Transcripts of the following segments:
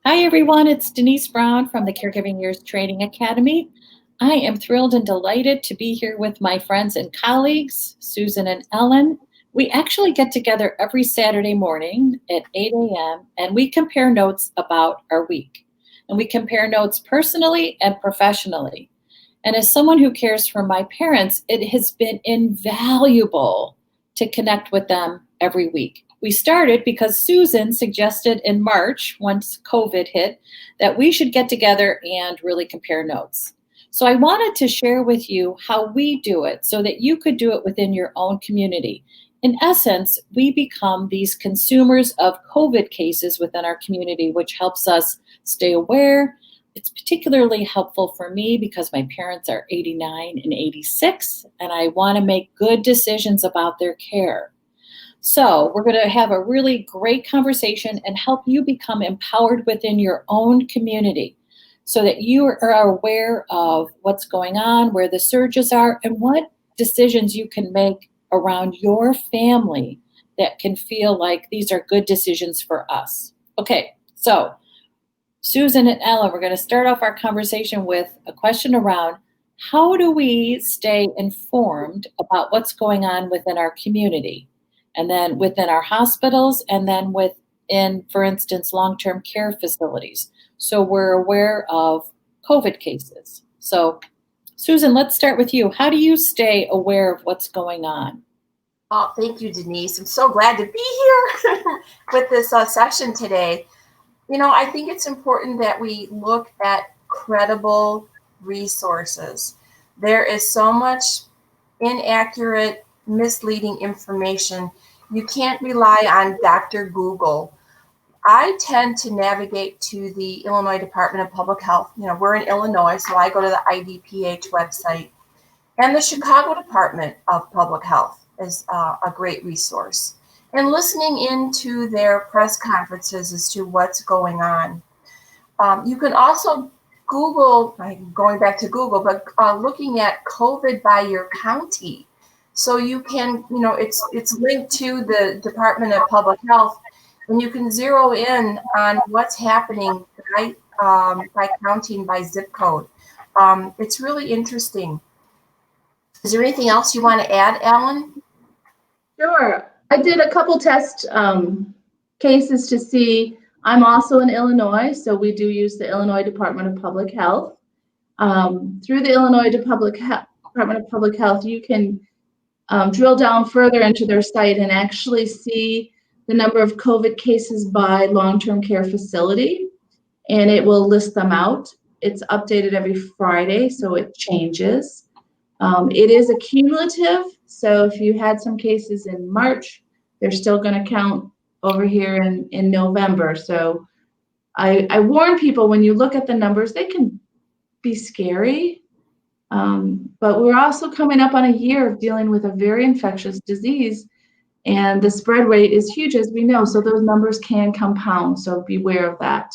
Hi, everyone. It's Denise Brown from the Caregiving Years Training Academy. I am thrilled and delighted to be here with my friends and colleagues, Susan and Ellen. We actually get together every Saturday morning at 8 a.m. and we compare notes about our week. And we compare notes personally and professionally. And as someone who cares for my parents, it has been invaluable to connect with them every week. We started because Susan suggested in March, once COVID hit, that we should get together and really compare notes. So I wanted to share with you how we do it so that you could do it within your own community. In essence, we become these consumers of COVID cases within our community, which helps us stay aware. It's particularly helpful for me because my parents are 89 and 86, and I want to make good decisions about their care. So, we're going to have a really great conversation and help you become empowered within your own community so that you are aware of what's going on, where the surges are, and what decisions you can make around your family that can feel like these are good decisions for us. Okay, so Susan and Ellen, we're going to start off our conversation with a question around how do we stay informed about what's going on within our community? And then within our hospitals, and then within, for instance, long-term care facilities. So we're aware of COVID cases. So Susan, let's start with you. How do you stay aware of what's going on? Oh, thank you, Denise. I'm so glad to be here with this session today. You know, I think it's important that we look at credible resources. There is so much inaccurate, misleading information. You can't rely on Dr. Google. I tend to navigate to the Illinois Department of Public Health. You know, we're in Illinois, so I go to the IDPH website. And the Chicago Department of Public Health is a great resource. And listening into their press conferences as to what's going on. You can also Google, going back to Google, but looking at COVID by your county. So you can, you know, it's linked to the Department of Public Health, and you can zero in on what's happening by county and by zip code. It's really interesting. Is there anything else you want to add, Ellen? Sure. I did a couple test cases to see. I'm also in Illinois, so we do use the Illinois Department of Public Health. Through the Illinois Department of Public Health, you can drill down further into their site and actually see the number of COVID cases by long-term care facility, and it will list them out. It's updated every Friday, so it changes. It is a cumulative, so if you had some cases in March, they're still going to count over here in November. So I warn people, when you look at the numbers, they can be scary. But we're also coming up on a year of dealing with a very infectious disease, and the spread rate is huge, as we know, so those numbers can compound, so beware of that.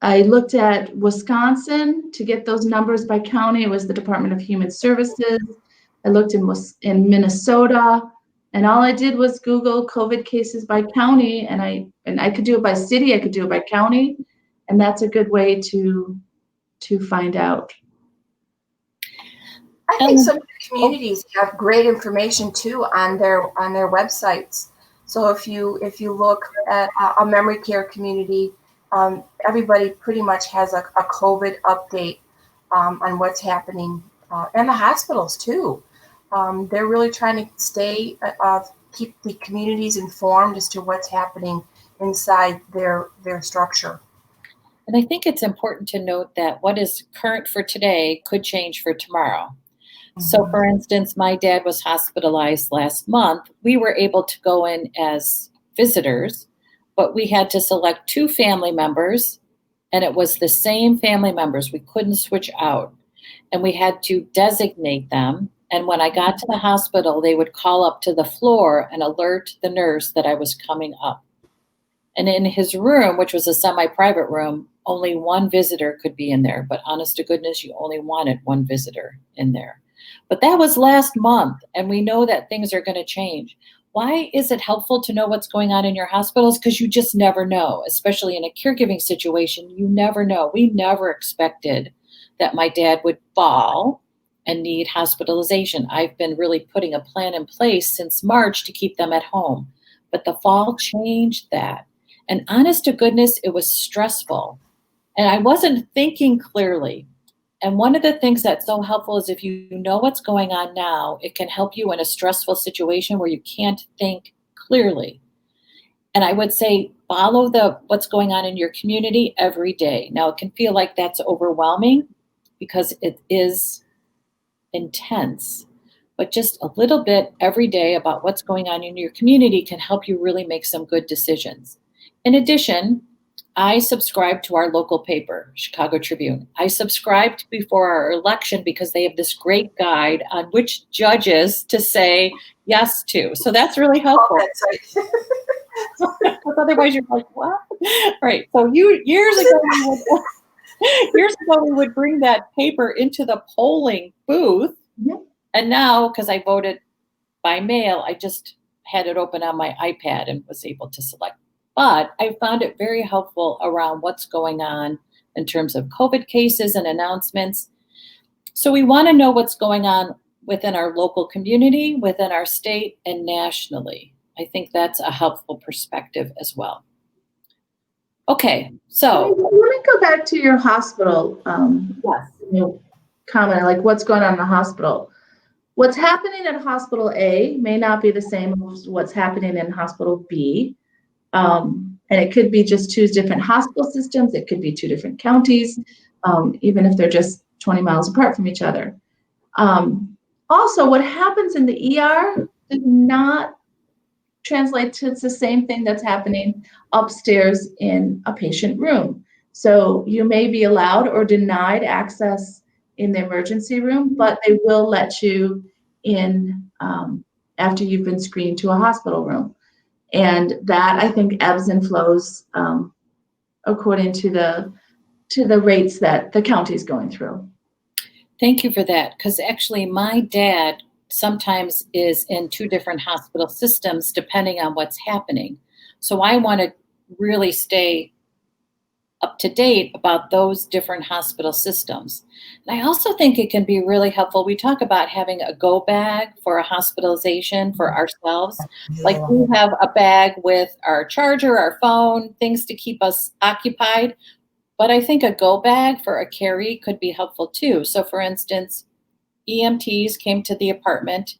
I looked at Wisconsin to get those numbers by county. It was the Department of Human Services. I looked in Minnesota, and all I did was Google COVID cases by county, and I could do it by city, I could do it by county, and that's a good way to find out. I think some communities have great information too on their websites. So if you look at a memory care community, everybody pretty much has a COVID update on what's happening, and the hospitals too. They're really trying to keep the communities informed as to what's happening inside their structure. And I think it's important to note that what is current for today could change for tomorrow. Mm-hmm. So, for instance, my dad was hospitalized last month. We were able to go in as visitors, but we had to select 2 family members, and it was the same family members. We couldn't switch out, and we had to designate them. And when I got to the hospital, they would call up to the floor and alert the nurse that I was coming up. And in his room, which was a semi-private room, only 1 visitor could be in there. But honest to goodness, you only wanted 1 visitor in there. But that was last month, and we know that things are going to change. Why is it helpful to know what's going on in your hospitals? Because you just never know, especially in a caregiving situation. You never know. We never expected that my dad would fall and need hospitalization. I've been really putting a plan in place since March to keep them at home. But the fall changed that. And honest to goodness, it was stressful. And I wasn't thinking clearly. And one of the things that's so helpful is if you know what's going on now, it can help you in a stressful situation where you can't think clearly. And I would say follow what's going on in your community every day. Now, it can feel like that's overwhelming because it is intense, but just a little bit every day about what's going on in your community can help you really make some good decisions. In addition, I subscribe to our local paper, Chicago Tribune. I subscribed before our election because they have this great guide on which judges to say yes to. So that's really helpful. Oh, that's right. Otherwise, you're like, what? Right. So years ago, we would bring that paper into the polling booth. Mhm. And now, because I voted by mail, I just had it open on my iPad and was able to select. But I found it very helpful around what's going on in terms of COVID cases and announcements. So we want to know what's going on within our local community, within our state, and nationally. I think that's a helpful perspective as well. Okay, so Let me go back to your hospital yes. comment, like what's going on in the hospital. What's happening at hospital A may not be the same as what's happening in hospital B. And it could be just two different hospital systems. It could be two different counties, even if they're just 20 miles apart from each other. Also, what happens in the ER does not translate to the same thing that's happening upstairs in a patient room. So you may be allowed or denied access in the emergency room, but they will let you in after you've been screened to a hospital room. And that, I think, ebbs and flows according to the rates that the county's going through. Thank you for that, because actually my dad sometimes is in two different hospital systems depending on what's happening. So I want to really stay up to date about those different hospital systems. And I also think it can be really helpful. We talk about having a go bag for a hospitalization for ourselves. Like we have a bag with our charger, our phone, things to keep us occupied. But I think a go bag for a carry could be helpful too. So for instance, EMTs came to the apartment,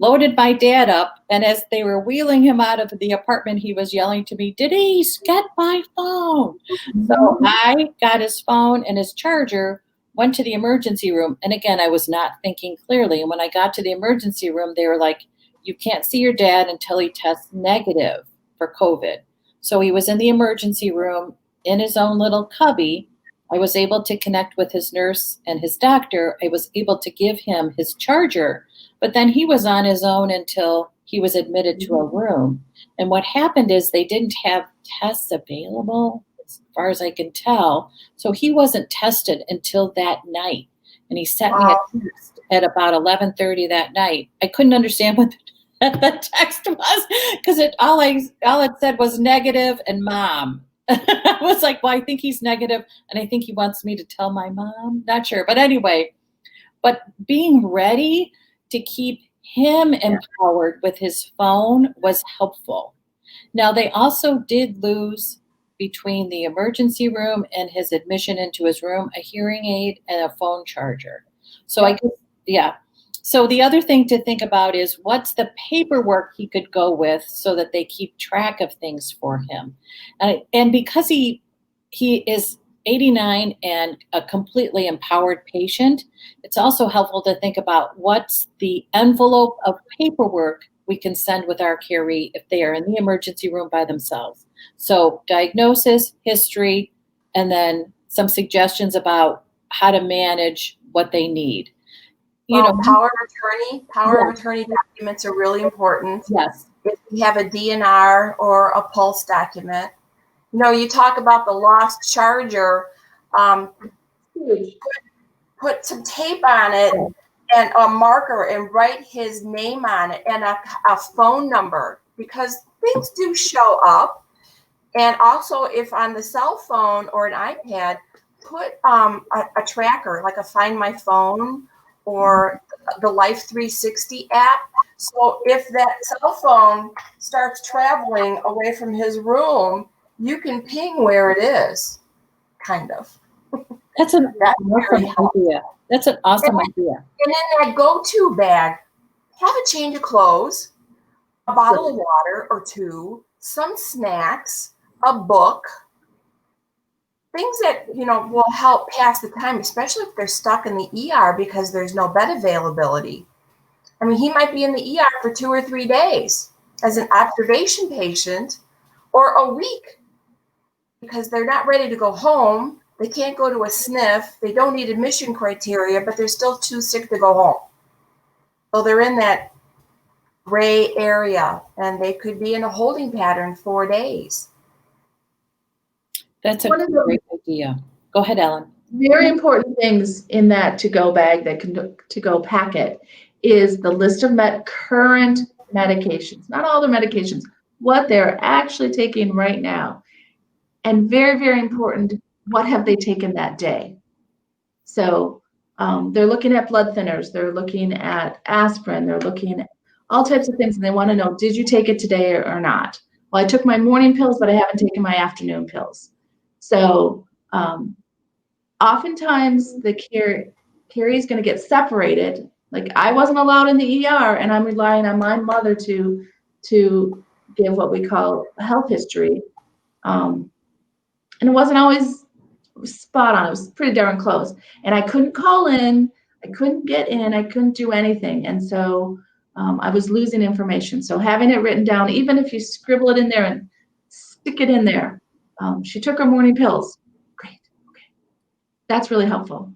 loaded my dad up, and as they were wheeling him out of the apartment, he was yelling to me, "Denise, get my phone." So I got his phone and his charger, went to the emergency room, and again, I was not thinking clearly. And when I got to the emergency room, they were like, "You can't see your dad until he tests negative for COVID." So he was in the emergency room in his own little cubby. I was able to connect with his nurse and his doctor. I was able to give him his charger, but then he was on his own until he was admitted to a room. And what happened is they didn't have tests available, as far as I can tell. So he wasn't tested until that night. And he sent me a text at about 11:30 that night. I couldn't understand what the text was because all it said was negative and mom. I was like, well, I think he's negative, and I think he wants me to tell my mom. Not sure. But anyway, but being ready to keep him empowered with his phone was helpful. Now, they also did lose between the emergency room and his admission into his room a hearing aid and a phone charger. So I guess, yeah. So the other thing to think about is what's the paperwork he could go with so that they keep track of things for him. And because he is 89 and a completely empowered patient, it's also helpful to think about what's the envelope of paperwork we can send with our caree if they are in the emergency room by themselves. So diagnosis, history, and then some suggestions about how to manage what they need. Power of attorney documents are really important. Yes. If you have a DNR or a pulse document. You talk about the lost charger. Put some tape on it and a marker and write his name on it and a phone number, because things do show up. And also, if on the cell phone or an iPad, put a tracker like a Find My Phone or the Life 360 app. So if that cell phone starts traveling away from his room, you can ping where it is, kind of. That's an awesome idea. That's an awesome idea. And in that go-to bag, have a change of clothes, a bottle of water or two, some snacks, a book, things that, will help pass the time, especially if they're stuck in the ER because there's no bed availability. I mean, he might be in the ER for 2 or 3 days as an observation patient, or a week because they're not ready to go home. They can't go to a sniff. They don't need admission criteria, but they're still too sick to go home. So they're in that gray area, and they could be in a holding pattern 4 days. That's a great idea. Go ahead, Ellen. Very important things in that to-go bag, that to-go packet, is the list of current medications, not all their medications, what they're actually taking right now. And very, very important, what have they taken that day? So they're looking at blood thinners, they're looking at aspirin, they're looking at all types of things, and they want to know, did you take it today or not? Well, I took my morning pills, but I haven't taken my afternoon pills. So oftentimes the carry is going to get separated. Like, I wasn't allowed in the ER, and I'm relying on my mother to give what we call a health history. And it wasn't always spot on. It was pretty darn close. And I couldn't call in. I couldn't get in. I couldn't do anything. And so I was losing information. So having it written down, even if you scribble it in there and stick it in there. She took her morning pills. Great. Okay. That's really helpful.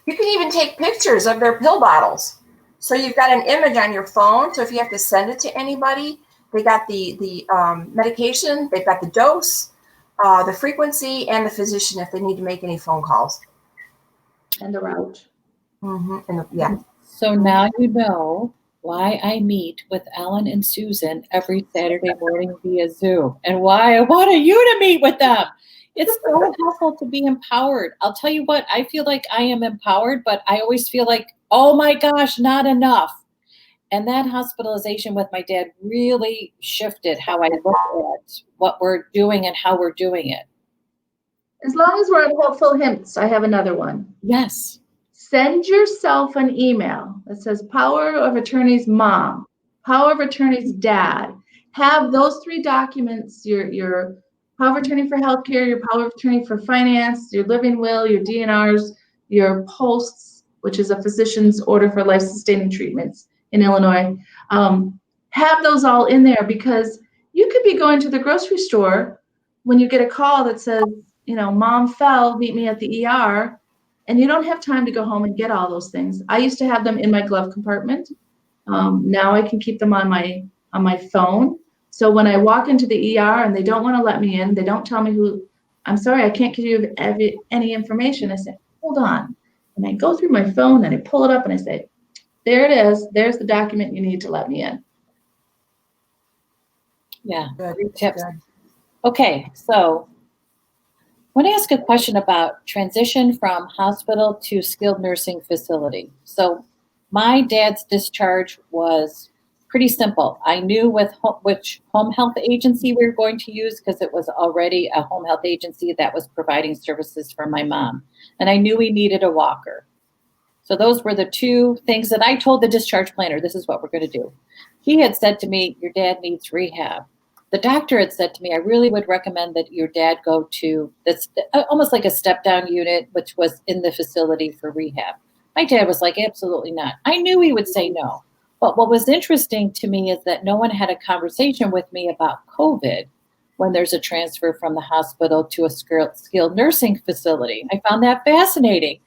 You can even take pictures of their pill bottles. So you've got an image on your phone. So if you have to send it to anybody, they got the medication, they've got the dose, the frequency, and the physician if they need to make any phone calls. And the route. Mm-hmm. Yeah. So now you know why I meet with Ellen and Susan every Saturday morning via Zoom, and why I wanted you to meet with them. It's so helpful to be empowered. I'll tell you what, I feel like I am empowered, but I always feel like, oh my gosh, not enough. And that hospitalization with my dad really shifted how I look at what we're doing and how we're doing it. As long as we're on helpful hints, I have another one. Yes. Send yourself an email that says Power of Attorney's mom, Power of Attorney's dad. Have those 3 documents, your Power of Attorney for healthcare, your Power of Attorney for finance, your living will, your DNRs, your posts, which is a physician's order for life-sustaining treatments in Illinois. Have those all in there, because you could be going to the grocery store when you get a call that says, mom fell, meet me at the ER. And you don't have time to go home and get all those things. I used to have them in my glove compartment. Now I can keep them on my phone. So when I walk into the ER and they don't want to let me in, they don't tell me I'm sorry, I can't give you any information. I say, hold on. And I go through my phone and I pull it up and I say, there it is. There's the document you need to let me in. Yeah. Good. Tips. Okay, so I want to ask a question about transition from hospital to skilled nursing facility. So my dad's discharge was pretty simple. I knew which home health agency we were going to use because it was already a home health agency that was providing services for my mom. And I knew we needed a walker. So those were the 2 things that I told the discharge planner, this is what we're going to do. He had said to me, your dad needs rehab. The doctor had said to me, I really would recommend that your dad go to this, almost like a step-down unit, which was in the facility for rehab. My dad was like, absolutely not. I knew he would say no. But what was interesting to me is that no one had a conversation with me about COVID when there's a transfer from the hospital to a skilled nursing facility. I found that fascinating.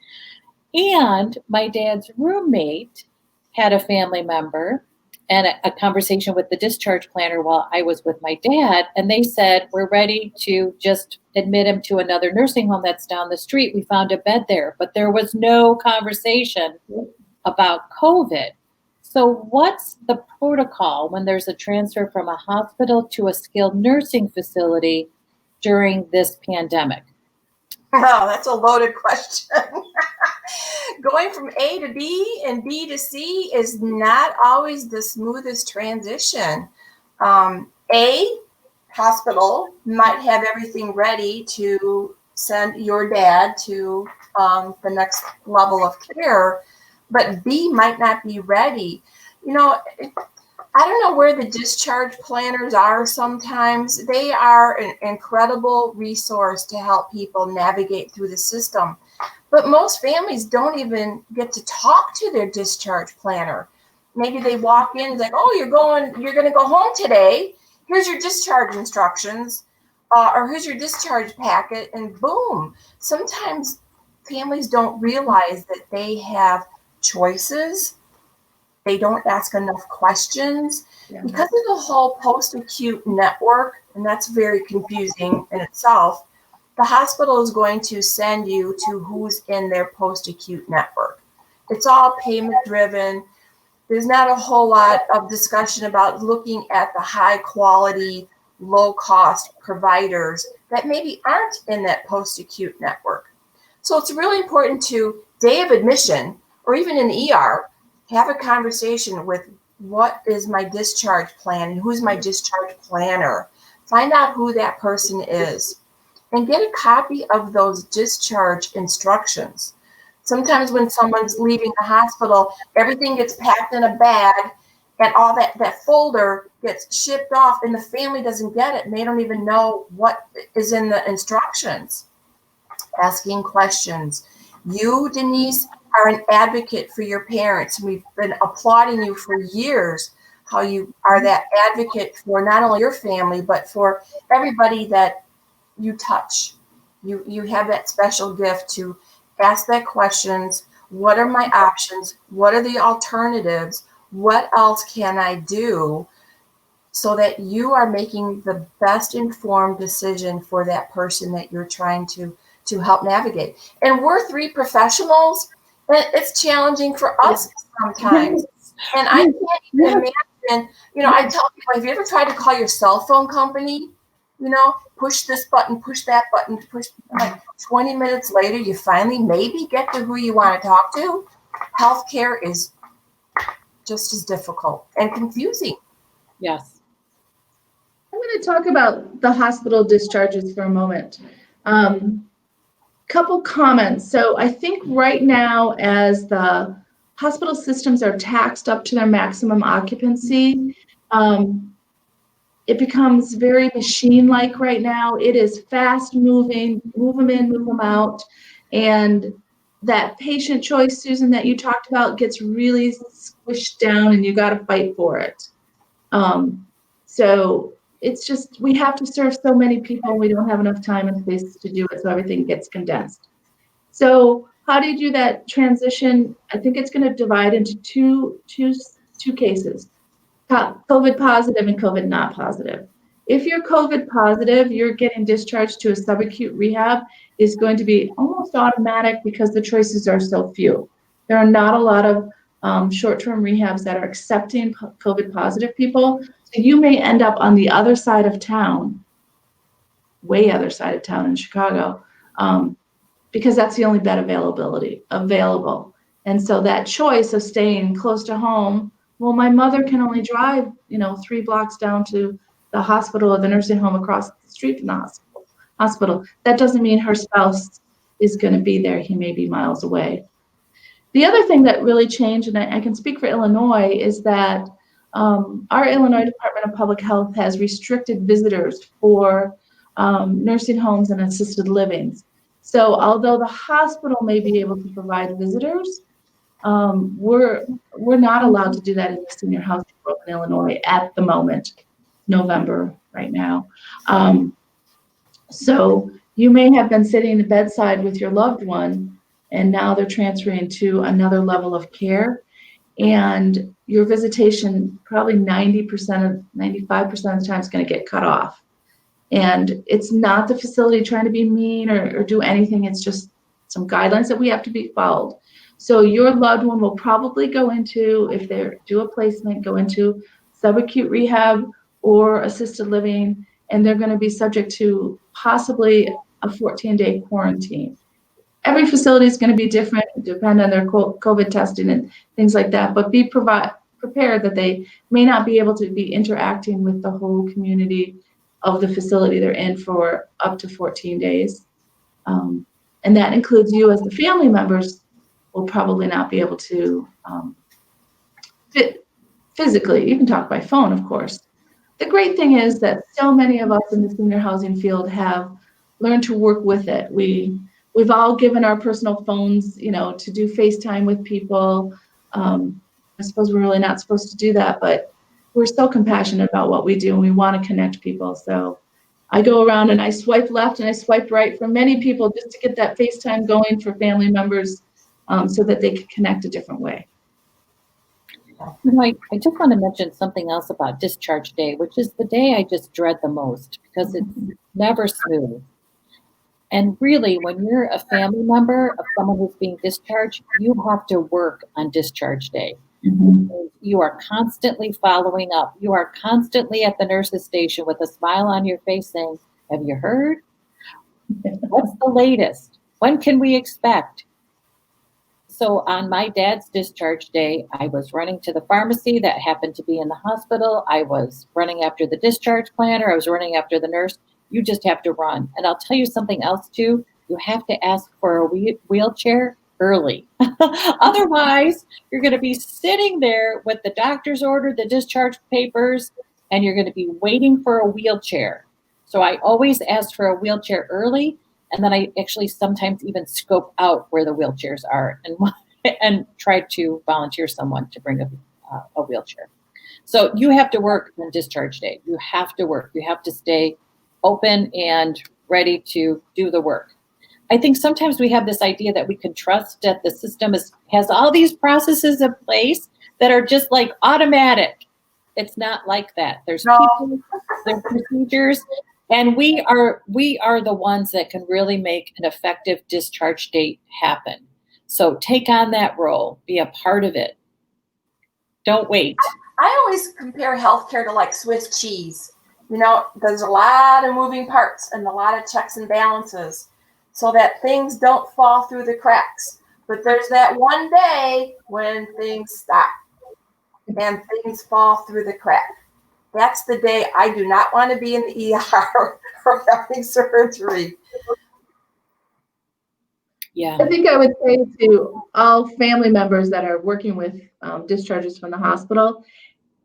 And my dad's roommate had a family member and a conversation with the discharge planner while I was with my dad. And they said, we're ready to just admit him to another nursing home that's down the street. We found a bed there, but there was no conversation about COVID. So, what's the protocol when there's a transfer from a hospital to a skilled nursing facility during this pandemic? Oh, that's a loaded question. Going from A to B and B to C is not always the smoothest transition. A hospital might have everything ready to send your dad to the next level of care, but B might not be ready. You know, I don't know where the discharge planners are sometimes. They are an incredible resource to help people navigate through the system. But most families don't even get to talk to their discharge planner. Maybe they walk in and like, oh, you're going to go home today. Here's your discharge instructions, or here's your discharge packet, and boom. Sometimes families don't realize that they have choices. They don't ask enough questions because of the whole post-acute network, and that's very confusing in itself. The hospital is going to send you to who's in their post-acute network. It's all payment driven. There's not a whole lot of discussion about looking at the high quality, low cost providers that maybe aren't in that post-acute network. So it's really important to, day of admission, or even in the ER, have a conversation with what is my discharge plan and who's my discharge planner. Find out who that person is and get a copy of those discharge instructions. Sometimes when someone's leaving the hospital, everything gets packed in a bag and all that folder gets shipped off and the family doesn't get it and they don't even know what is in the instructions. Asking questions. You, Denise, are an advocate for your parents. We've been applauding you for years, how you are that advocate for not only your family, but for everybody that you touch. You have that special gift to ask that questions. What are my options? What are the alternatives? What else can I do so that you are making the best informed decision for that person that you're trying to help navigate? And we're three professionals, and it's challenging for us sometimes. And I can't even imagine, I tell people, have you ever tried to call your cell phone company? Push this button, push that button, push, like 20 minutes later, you finally maybe get to who you want to talk to. Healthcare is just as difficult and confusing. Yes. I'm going to talk about the hospital discharges for a moment. Couple comments. So I think right now, as the hospital systems are taxed up to their maximum occupancy, it becomes very machine-like right now. It is fast moving, move them in, move them out. And that patient choice, Susan, that you talked about gets really squished down and you got to fight for it. So it's just, we have to serve so many people. We don't have enough time and space to do it. So everything gets condensed. So how do you do that transition? I think it's going to divide into two cases. COVID positive and COVID not positive. If you're COVID positive, you're getting discharged to a subacute rehab is going to be almost automatic because the choices are so few. There are not a lot of short-term rehabs that are accepting COVID positive people. So you may end up on the other side of town, way other side of town in Chicago, because that's the only bed available. And so that choice of staying close to home, well, my mother can only drive, 3 blocks down to the hospital or the nursing home across the street from the hospital. That doesn't mean her spouse is going to be there. He may be miles away. The other thing that really changed, and I can speak for Illinois, is that our Illinois Department of Public Health has restricted visitors for nursing homes and assisted livings. So although the hospital may be able to provide visitors, we're not allowed to do that in the senior housing world in Illinois at the moment, November right now. So you may have been sitting in the bedside with your loved one, and now they're transferring to another level of care, and your visitation probably 95% of the time is going to get cut off. And it's not the facility trying to be mean or do anything. It's just some guidelines that we have to be followed. So your loved one will probably go into, if they do a placement, go into subacute rehab or assisted living, and they're going to be subject to possibly a 14-day quarantine. Every facility is going to be different, depend on their COVID testing and things like that, but be prepared that they may not be able to be interacting with the whole community of the facility they're in for up to 14 days. And that includes you as the family members will probably not be able to physically, you can talk by phone, of course. The great thing is that so many of us in the senior housing field have learned to work with it. We've all given our personal phones, to do FaceTime with people. I suppose we're really not supposed to do that, but we're so compassionate about what we do and we want to connect people. So I go around and I swipe left and I swipe right for many people just to get that FaceTime going for family members so that they can connect a different way. I just want to mention something else about discharge day, which is the day I just dread the most because it's never smooth. And really, when you're a family member of someone who's being discharged, you have to work on discharge day. Mm-hmm. You are constantly following up. You are constantly at the nurse's station with a smile on your face saying, have you heard? What's the latest? When can we expect? So on my dad's discharge day, I was running to the pharmacy that happened to be in the hospital. I was running after the discharge planner. I was running after the nurse. You just have to run. And I'll tell you something else too. You have to ask for a wheelchair early. Otherwise, you're going to be sitting there with the doctor's order, the discharge papers, and you're going to be waiting for a wheelchair. So I always ask for a wheelchair early. And then I actually sometimes even scope out where the wheelchairs are and try to volunteer someone to bring a wheelchair. So you have to work on discharge day. You have to work. You have to stay open and ready to do the work. I think sometimes we have this idea that we can trust that the system has all these processes in place that are just like automatic. It's not like that. There's people, there's procedures. And we are the ones that can really make an effective discharge date happen. So take on that role, be a part of it. Don't wait. I always compare healthcare to like Swiss cheese. There's a lot of moving parts and a lot of checks and balances so that things don't fall through the cracks. But there's that one day when things stop and things fall through the crack. That's the day I do not want to be in the ER or having surgery. Yeah. I think I would say to all family members that are working with discharges from the hospital,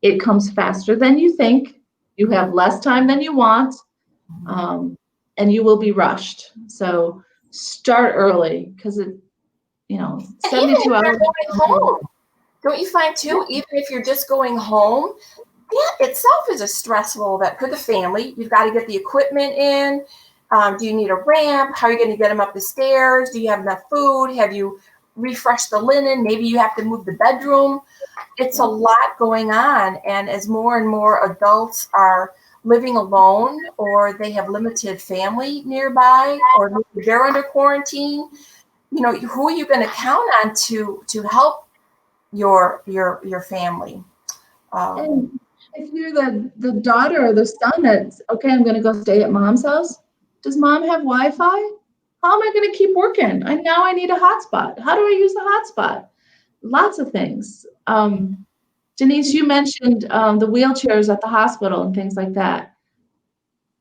it comes faster than you think. You have less time than you want, and you will be rushed. So start early because 72 hours. Home. Don't you find too, even if you're just going home, that itself is a stressful that for the family. You've got to get the equipment in. Do you need a ramp? How are you going to get them up the stairs? Do you have enough food? Have you refreshed the linen? Maybe you have to move the bedroom. It's a lot going on. And as more and more adults are living alone or they have limited family nearby or maybe they're under quarantine, who are you going to count on to help your family? And if you're the daughter or the son that's, okay, I'm going to go stay at mom's house. Does mom have Wi-Fi? How am I going to keep working? Now I need a hotspot. How do I use the hotspot? Lots of things. Denise, you mentioned the wheelchairs at the hospital and things like that.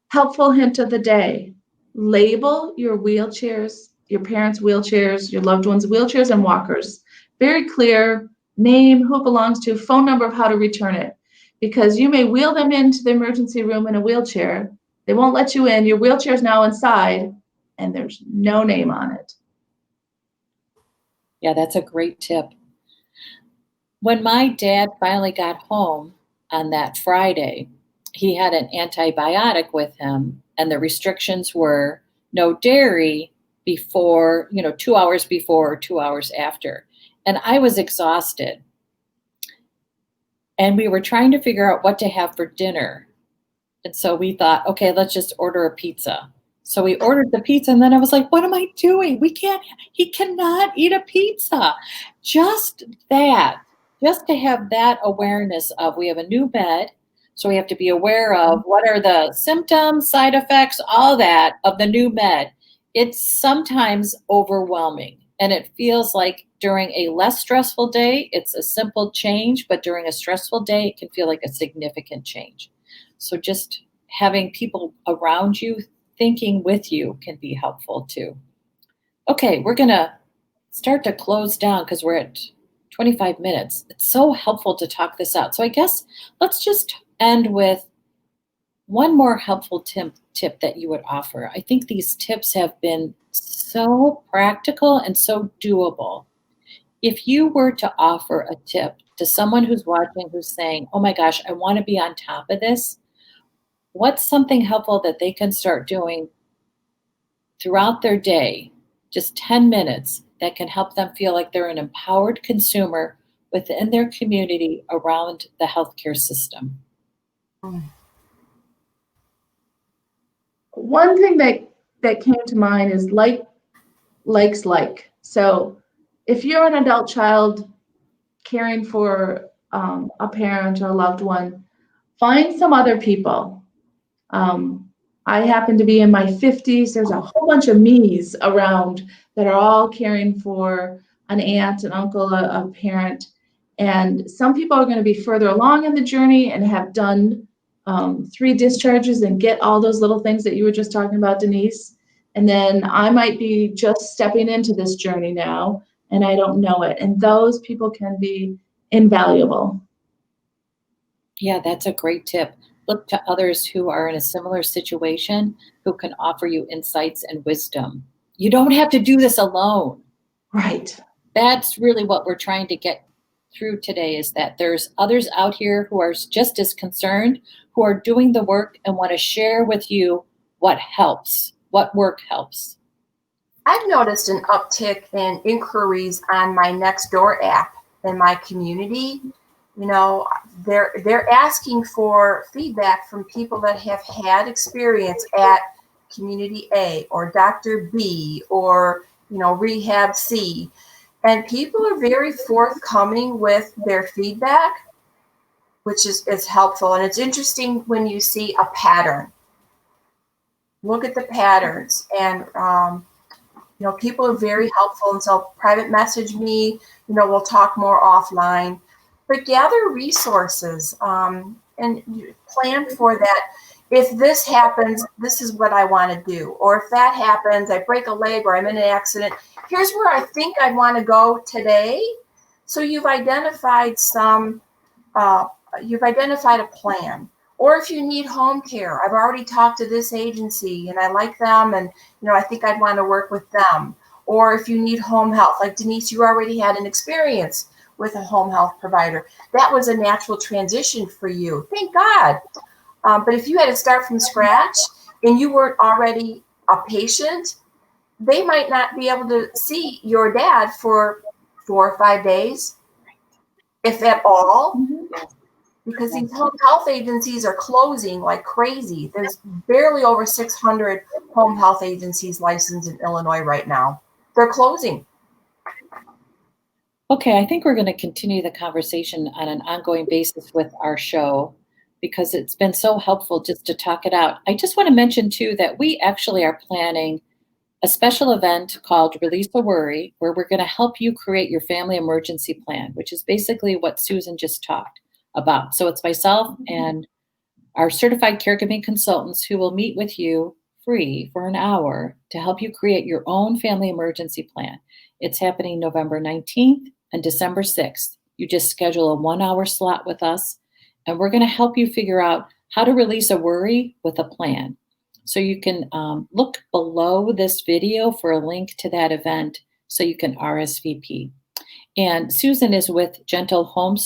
Helpful hint of the day. Label your wheelchairs, your parents' wheelchairs, your loved ones' wheelchairs and walkers. Very clear name, who it belongs to, phone number of how to return it. Because you may wheel them into the emergency room in a wheelchair. They won't let you in. Your wheelchair is now inside, and there's no name on it. Yeah, that's a great tip. When my dad finally got home on that Friday, he had an antibiotic with him, and the restrictions were no dairy before, 2 hours before or 2 hours after. And I was exhausted. And we were trying to figure out what to have for dinner. And so we thought, okay, let's just order a pizza. So we ordered the pizza, and then I was like, what am I doing? He cannot eat a pizza. Just that, just to have that awareness of we have a new bed. So we have to be aware of what are the symptoms, side effects, all that of the new med. It's sometimes overwhelming, and it feels like during a less stressful day, it's a simple change, but during a stressful day, it can feel like a significant change. So just having people around you thinking with you can be helpful too. Okay, we're going to start to close down because we're at 25 minutes. It's so helpful to talk this out. So I guess let's just end with one more helpful tip that you would offer. I think these tips have been so practical and so doable. If you were to offer a tip to someone who's watching who's saying, oh my gosh, I want to be on top of this, what's something helpful that they can start doing throughout their day, just 10 minutes, that can help them feel like they're an empowered consumer within their community around the healthcare system? One thing that came to mind is likes like. So if you're an adult child caring for a parent or a loved one, find some other people. I happen to be in my 50s. There's a whole bunch of me's around that are all caring for an aunt, an uncle, a parent. And some people are going to be further along in the journey and have done 3 discharges and get all those little things that you were just talking about, Denise. And then I might be just stepping into this journey now, and I don't know it. And those people can be invaluable. Yeah, that's a great tip. Look to others who are in a similar situation who can offer you insights and wisdom. You don't have to do this alone. Right. That's really what we're trying to get through today, is that there's others out here who are just as concerned, who are doing the work and want to share with you what helps, what work helps. I've noticed an uptick in inquiries on my Nextdoor app in my community. You know, they're asking for feedback from people that have had experience at Community A or Dr. B or, Rehab C. And people are very forthcoming with their feedback, which is helpful. And it's interesting when you see a pattern. Look at the patterns. And, people are very helpful. And so private message me, we'll talk more offline. But gather resources and plan for that. If this happens, this is what I want to do. Or if that happens, I break a leg or I'm in an accident, here's where I think I'd want to go today. So you've identified you've identified a plan. Or if you need home care, I've already talked to this agency and I like them and, I think I'd want to work with them. Or if you need home health, like Denise, you already had an experience with a home health provider. That was a natural transition for you. Thank God. But if you had to start from scratch and you weren't already a patient, they might not be able to see your dad for 4 or 5 days, if at all, because these home health agencies are closing like crazy. There's barely over 600 home health agencies licensed in Illinois right now. They're closing. Okay, I think we're going to continue the conversation on an ongoing basis with our show because it's been so helpful just to talk it out. I just want to mention too that we actually are planning a special event called Release the Worry, where we're going to help you create your family emergency plan, which is basically what Susan just talked about. So it's myself and our certified caregiving consultants who will meet with you free for an hour to help you create your own family emergency plan. It's happening November 19th and December 6th. You just schedule a 1-hour slot with us, and we're going to help you figure out how to release a worry with a plan. So you can look below this video for a link to that event so you can RSVP. And Susan is with Gentle Home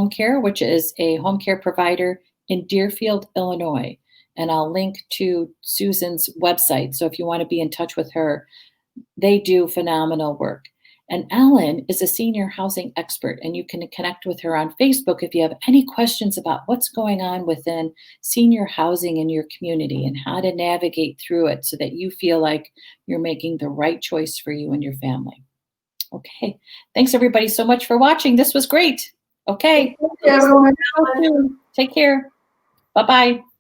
Care, which is a home care provider in Deerfield, Illinois. And I'll link to Susan's website. So if you want to be in touch with her, they do phenomenal work. And Ellen is a senior housing expert, and you can connect with her on Facebook if you have any questions about what's going on within senior housing in your community and how to navigate through it so that you feel like you're making the right choice for you and your family. Okay. Thanks everybody so much for watching. This was great. Okay. Thank you, everyone. Take care. Bye-bye.